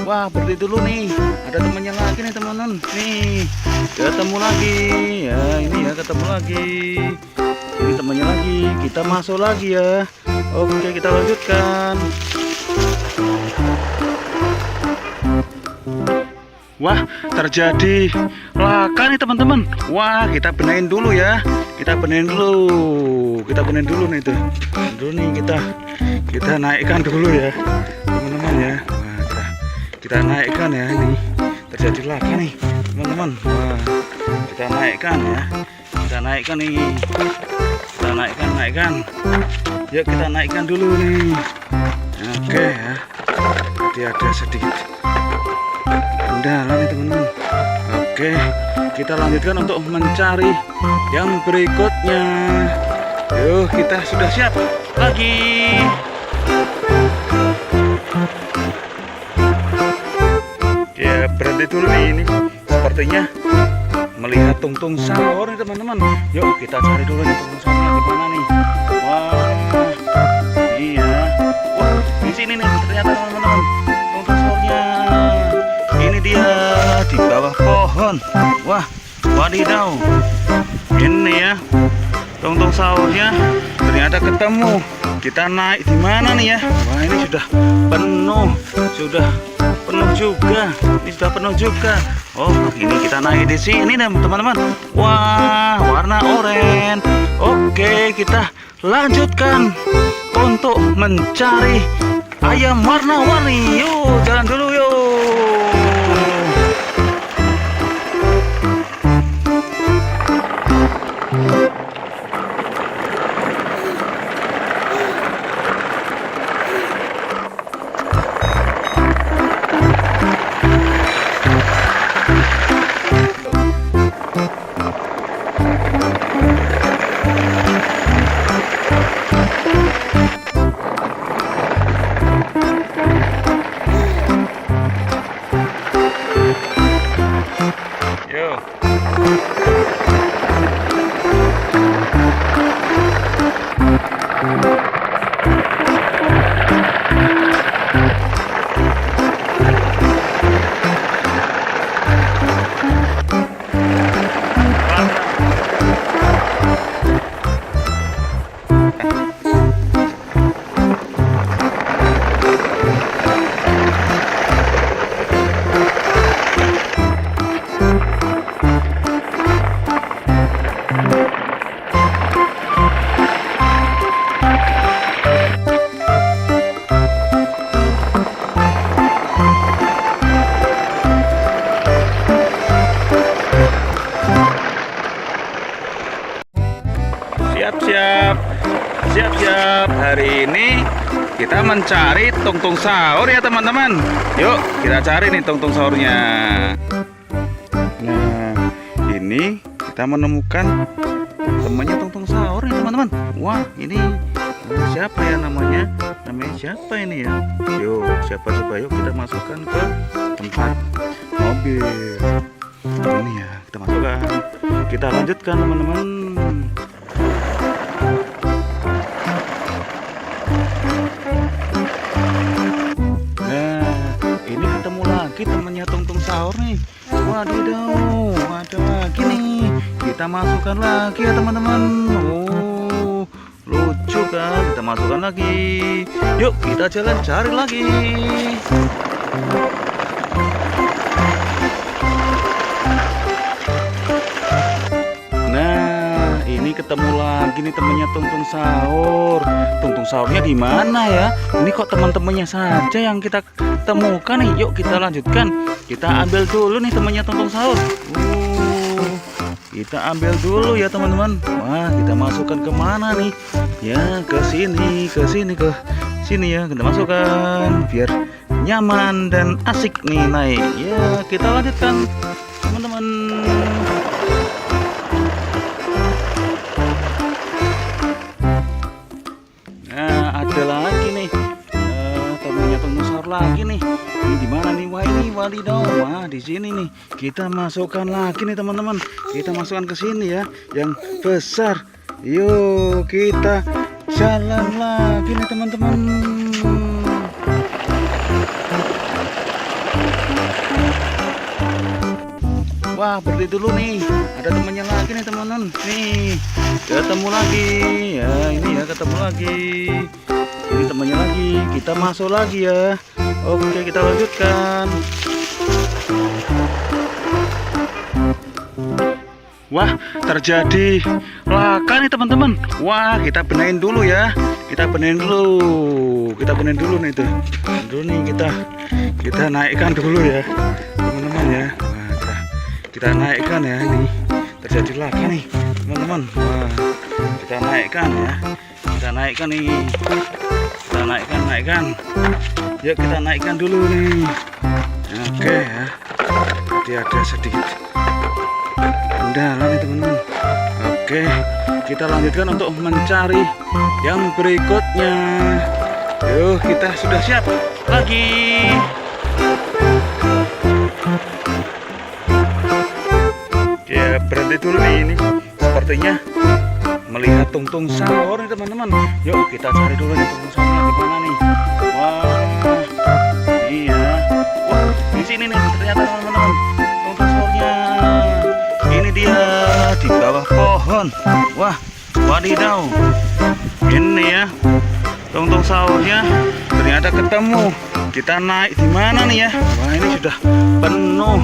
[SPEAKER 1] Wah, berhenti dulu nih. Ada temannya lagi nih teman-teman. Nih, ketemu lagi. Ya, ini ya ketemu lagi. Ini temannya lagi. Kita masuk lagi ya. Oke, kita lanjutkan. Wah, terjadi laka nih teman-teman. Wah, kita benerin dulu ya. Kita benerin dulu nih tuh. Dulu nih kita naikkan dulu ya, teman-teman ya. Wah, kita naikkan ya ini. Terjadi laka nih, teman-teman. Wah, kita naikkan ya. Kita naikkan nih. Kita naikkan. Yuk kita naikkan dulu nih. Oke ya. Jadi ada sedikit kendala nih teman-teman. Oke, kita lanjutkan untuk mencari yang berikutnya. Yuk, kita sudah siap lagi. Ya, berhenti dulu nih ini. Sepertinya melihat tungtung sahur nih teman-teman. Yuk kita cari dulu nih tungtung sahurnya di mana nih. Wah, iya. Wah, di sini nih ternyata teman-teman. Tungtung sahurnya. Ini dia di bawah pohon. Wah, wadidaw. Ini ya tungtung sahurnya ternyata ketemu. Kita naik di mana nih ya? Wah, ini sudah penuh juga. Ini sudah penuh juga. Oh, ini kita naik di sini teman-teman. Wah, warna oranye. Oke, kita lanjutkan untuk mencari ayam warna-warni. Yuk, jalan dulu yuk. Siap-siap. Hari ini kita mencari tungtung sahur ya teman-teman. Yuk kita cari nih tungtung sahurnya. Nah, ini kita menemukan temannya tungtung sahur nih teman-teman. Wah, ini siapa ya namanya? Namanya siapa ini ya? Yuk, siapa coba yuk kita masukkan ke tempat mobil. Ini ya, kita masukkan. Kita lanjutkan teman-teman. Temannya tungtung sahur nih. Wadidaw, ada lagi nih. Kita masukkan lagi ya teman-teman. Oh, lucu kan? Kita masukkan lagi. Yuk kita jalan cari lagi. Nah, ini ketemu lagi nih temannya tungtung sahur. Tungtung sahurnya di mana ya? Ini kok teman-temannya saja yang kita temukan nih. Yuk kita lanjutkan. Kita ambil dulu nih temannya tungtung sahur. Kita ambil dulu ya teman-teman. Wah, kita masukkan ke mana nih? Ya, ke sini ya. Kita masukkan biar nyaman dan asik nih naik. Ya, kita lanjutkan teman-teman. Nah, ada lagi nih. Temannya tungtung sahur lagi nih. Ini di mana nih? Wah, ini wadidaw. Wah, di sini nih. Kita masukkan lagi nih teman-teman. Kita masukkan ke sini ya, yang besar. Yuk, kita jalan lagi nih teman-teman. Wah, berhenti dulu nih. Ada temannya lagi nih teman-teman. Nih, ketemu lagi. Ya, ini ya ketemu lagi. Ini temannya lagi. Kita masuk lagi ya. Oke, kita lanjutkan. Wah, terjadi laka nih teman-teman. Wah, kita benerin dulu ya. Kita benerin dulu nih tuh. Dulu nih kita naikkan dulu ya, teman-teman ya. Wah, kita naikkan ya ini. Terjadi laka nih, teman-teman. Wah, kita naikkan ya. Kita naikkan nih. Kita naikkan. Yuk kita naikkan dulu nih. Oke ya. Jadi ada sedikit kendala nih teman-teman. Oke, kita lanjutkan untuk mencari yang berikutnya. Yuk, kita sudah siap lagi. Ya, berhenti dulu nih ini. Sepertinya melihat tungtung sahur nih teman-teman. Yuk kita cari dulu nih tungtung sahurnya di mana nih. Wah, iya. Wah, di sini nih ternyata teman-teman tungtung sahurnya. Ini dia di bawah pohon. Wah, wadidaw. Ini ya tungtung sahurnya ternyata ketemu. Kita naik di mana nih ya? Wah, ini sudah penuh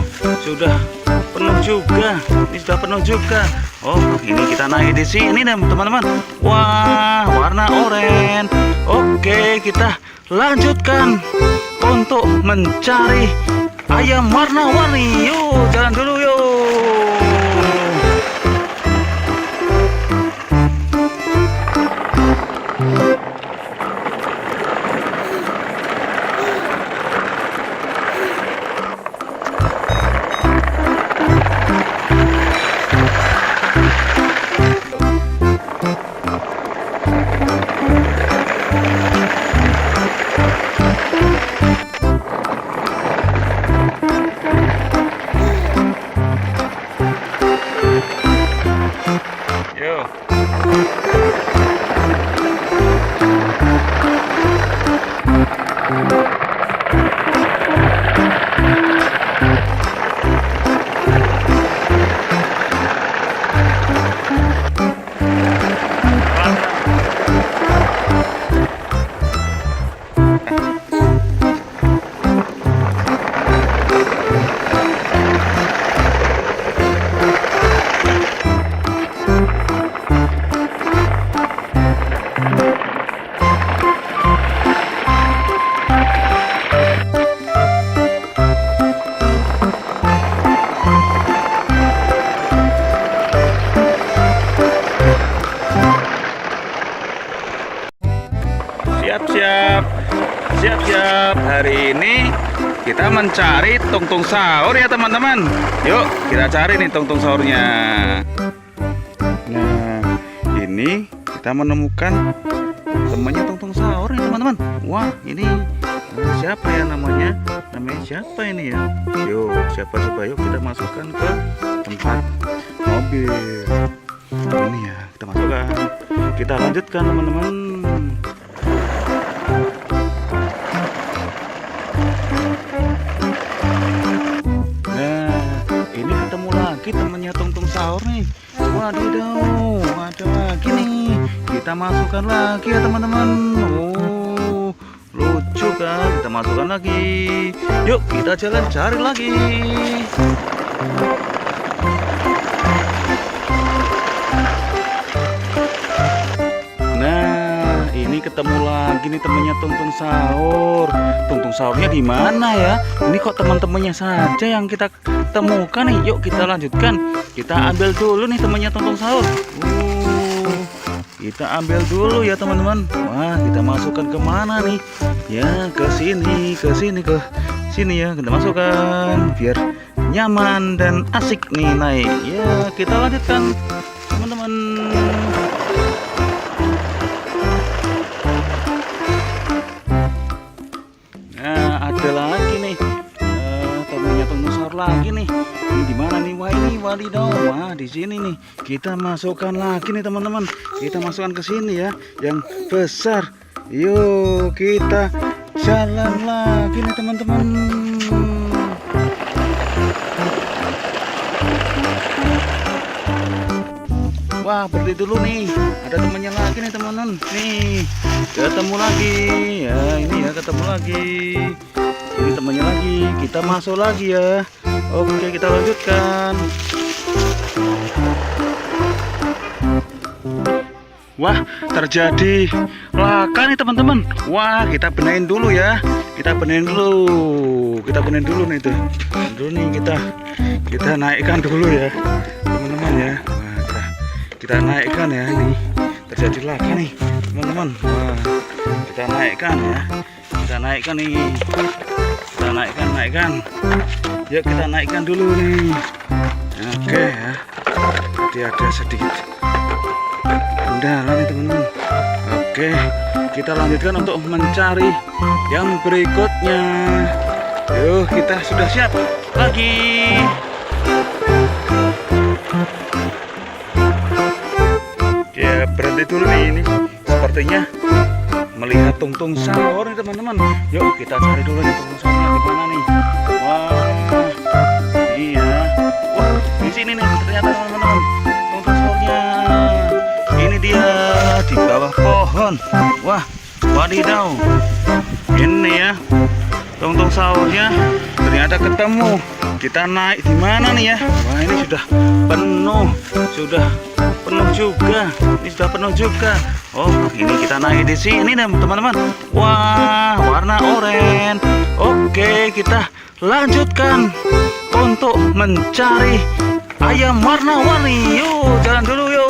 [SPEAKER 1] juga. Ini sudah penuh juga. Oh, ini kita naik di sini teman-teman. Wah, warna oranye. Oke, kita lanjutkan untuk mencari ayam warna-warni. Yuk, jalan dulu yuk. Siap-siap. Hari ini kita mencari tungtung sahur ya teman-teman. Yuk kita cari nih tungtung sahurnya. Nah, ini kita menemukan temannya tungtung sahur nih teman-teman. Wah, ini siapa ya namanya? Namanya siapa ini ya? Yuk, siapa coba yuk kita masukkan ke tempat mobil. Ini ya, kita masukkan. Kita lanjutkan teman-teman. Temannya tungtung sahur nih. Wadidaw, ada lagi nih. Kita masukkan lagi ya teman-teman. Oh, lucu kan? Kita masukkan lagi. Yuk kita jalan cari lagi. Nah, ini ketemu lagi nih temannya tungtung sahur. Tungtung sahurnya di mana ya? Ini kok teman-temannya saja yang kita temukan nih. Yuk kita lanjutkan. Kita ambil dulu nih temannya tungtung sahur. Kita ambil dulu ya teman-teman. Wah, kita masukkan ke mana nih? Ya, ke sini ya. Kita masukkan biar nyaman dan asik nih naik. Ya, kita lanjutkan teman-teman. Nah, ada lagi nih. Temannya tungtung sahur lagi nih. Ini di mana nih? Wah, ini wadidaw. Wah, di sini nih. Kita masukkan lagi nih teman-teman. Kita masukkan ke sini ya, yang besar. Yuk, kita jalan lagi nih teman-teman. Wah, berhenti dulu nih. Ada temannya lagi nih teman-teman. Nih, ketemu lagi. Ya, ini ya ketemu lagi. Ini temannya lagi. Kita masuk lagi ya. Oke, kita lanjutkan. Wah, terjadi laka nih teman-teman. Wah, kita benahin dulu ya. Kita benahin dulu nih tuh. Dulu nih kita naikkan dulu ya, teman-teman ya. Wah, kita naikkan ya nih. Terjadi laka nih, teman-teman. Wah, kita naikkan ya. Kita naikkan nih. Kita naikkan. Yuk kita naikkan dulu nih. Oke ya. Jadi ada sedikit kendala nih teman-teman. Oke, kita lanjutkan untuk mencari yang berikutnya. Yuk, kita sudah siap lagi. Ya, berhenti dulu nih ini. Sepertinya melihat tungtung sahur nih teman-teman. Yuk kita cari dulu nih tungtung sahurnya di mana nih. Wah, iya. Wah, di sini nih ternyata teman-teman tungtung sahurnya. Ini dia di bawah pohon. Wah, wadidaw. Ini ya tungtung sahurnya ternyata ketemu. Kita naik di mana nih ya? Wah, ini sudah penuh juga. Ini sudah penuh juga. Oh, ini kita naik di sini nih teman-teman. Wah, warna oranye. Oke, kita lanjutkan untuk mencari ayam warna-warni. Yuk, jalan dulu yuk.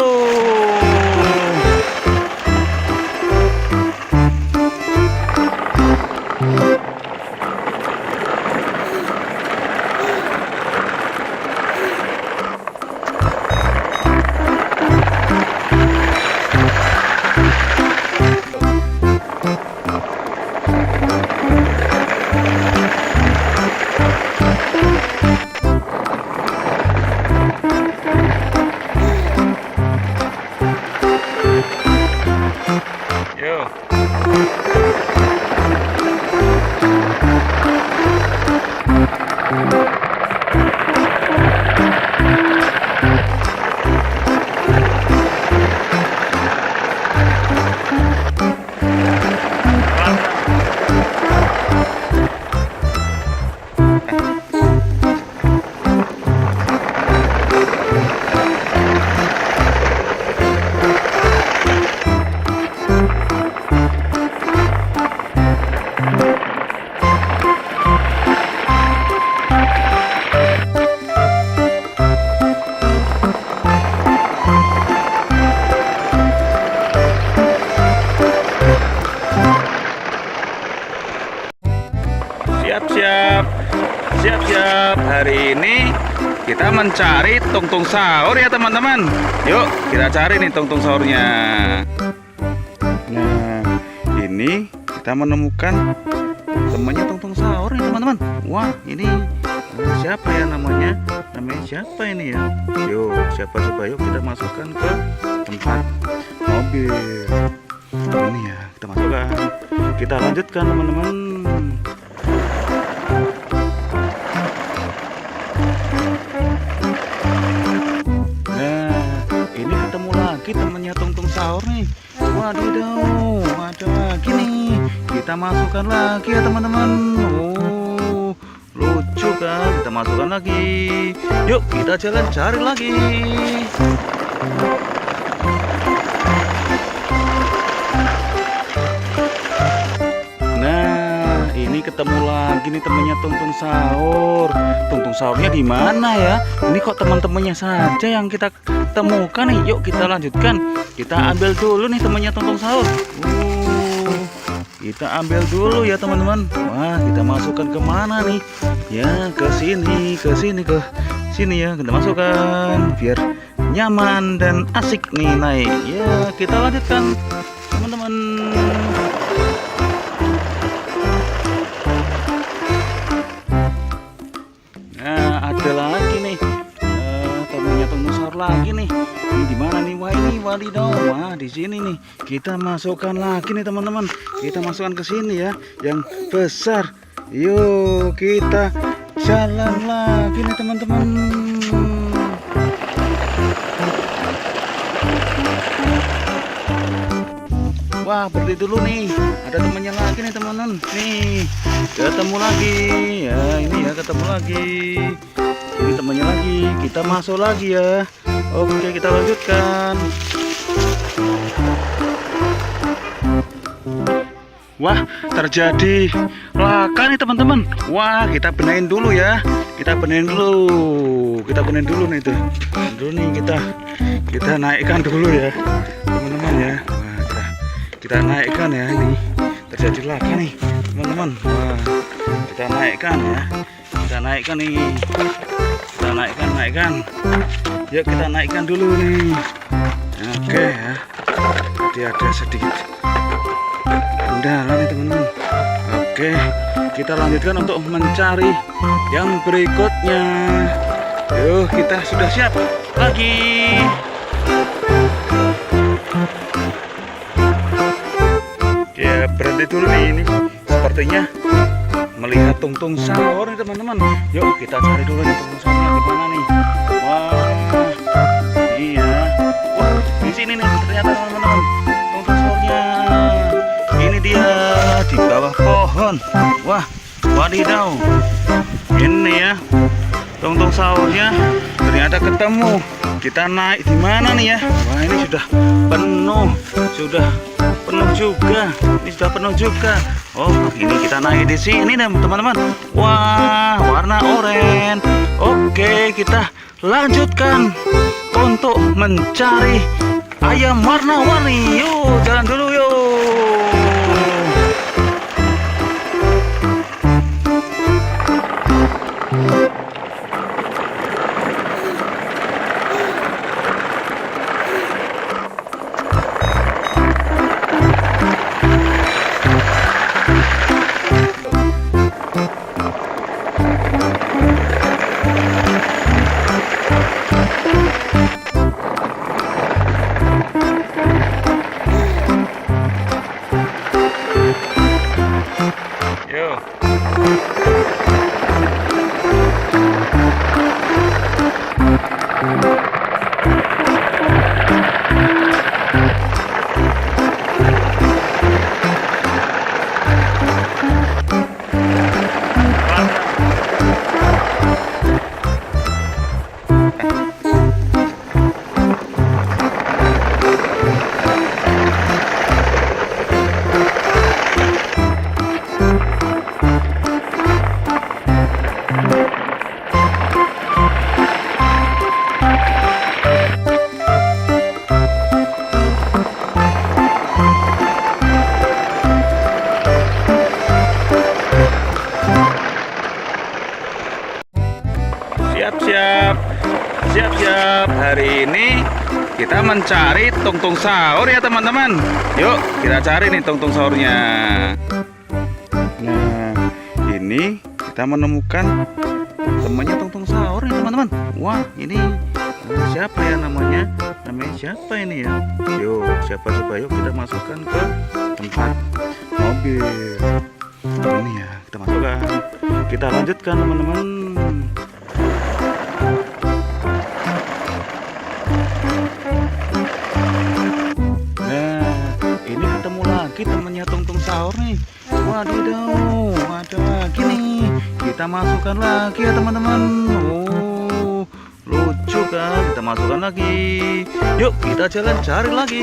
[SPEAKER 1] Siap-siap. Hari ini kita mencari tungtung sahur ya teman-teman. Yuk kita cari nih tungtung sahurnya. Nah, ini kita menemukan temannya tungtung sahur nih teman-teman. Wah, ini siapa ya namanya? Namanya siapa ini ya? Yuk, siapa coba yuk kita masukkan ke tempat mobil. Ini ya, kita masukkan. Kita lanjutkan teman-teman. Temennya tungtung sahur nih. Wadidaw, ada lagi nih. Kita masukkan lagi ya teman-teman. Oh, lucu kan? Kita masukkan lagi. Yuk kita jalan cari lagi. Nah, ini ketemu lagi nih temennya tungtung sahur. Tungtung sahurnya di mana ya? Ini kok teman-temannya saja yang kita temukan nih. Yuk kita lanjutkan. Kita ambil dulu nih temannya tungtung sahur. Kita ambil dulu ya teman-teman. Wah, kita masukkan ke mana nih? Ya, ke sini ya. Kita masukkan biar nyaman dan asik nih naik. Ya, kita lanjutkan teman-teman. Nah, ada lagi nih. Temennya tungtung sahur lagi nih. Ini di mana nih? Wah, ini wadidaw. Wah, di sini nih. Kita masukkan lagi nih teman-teman. Kita masukkan ke sini ya, yang besar. Yuk, kita jalan lagi nih teman-teman. Wah, berhenti dulu nih. Ada temannya lagi nih teman-teman. Nih, ketemu lagi. Ya, ini ya ketemu lagi. Ini temannya lagi. Kita masuk lagi ya. Oke, kita lanjutkan. Wah, terjadi laka nih teman-teman. Wah, kita benerin dulu ya. Kita benerin dulu nih tuh. Dulu nih kita naikkan dulu ya, teman-teman ya. Wah, kita naikkan ya ini. Terjadi laka nih, teman-teman. Wah, kita naikkan ya. Kita naikkan nih. Kita naikkan. Yuk kita naikkan dulu nih. Oke ya. Jadi ada sedikit kendala nih teman-teman. Oke, kita lanjutkan untuk mencari yang berikutnya. Yuk, kita sudah siap lagi. Ya, berhenti dulu nih ini. Sepertinya melihat tungtung sahur nih teman-teman. Yuk kita cari dulu nih tungtung sahurnya di mana nih. Wah, iya. Wah, di sini nih ternyata teman-teman tungtung sahurnya. Ini dia di bawah pohon. Wah, wadidaw. Ini ya tungtung sahurnya ternyata ketemu. Kita naik di mana nih ya? Wah, ini sudah penuh juga. Ini sudah penuh juga. Oh, ini kita naik di sini nih teman-teman. Wah, warna oranye. Oke, kita lanjutkan untuk mencari ayam warna-warni. Yuk, jalan dulu yuk. Siap-siap. Hari ini kita mencari tungtung sahur ya teman-teman. Yuk kita cari nih tungtung sahurnya. Nah, ini kita menemukan temannya tungtung sahur nih teman-teman. Wah, ini siapa ya namanya? Namanya siapa ini ya? Yuk, siapa coba, yuk kita masukkan ke tempat mobil. Ini ya, kita masukkan. Kita lanjutkan teman-teman. Temennya tungtung sahur nih. Wadidaw, ada lagi nih. Kita masukkan lagi ya teman-teman. Oh, lucu kan? Kita masukkan lagi. Yuk kita jalan cari lagi.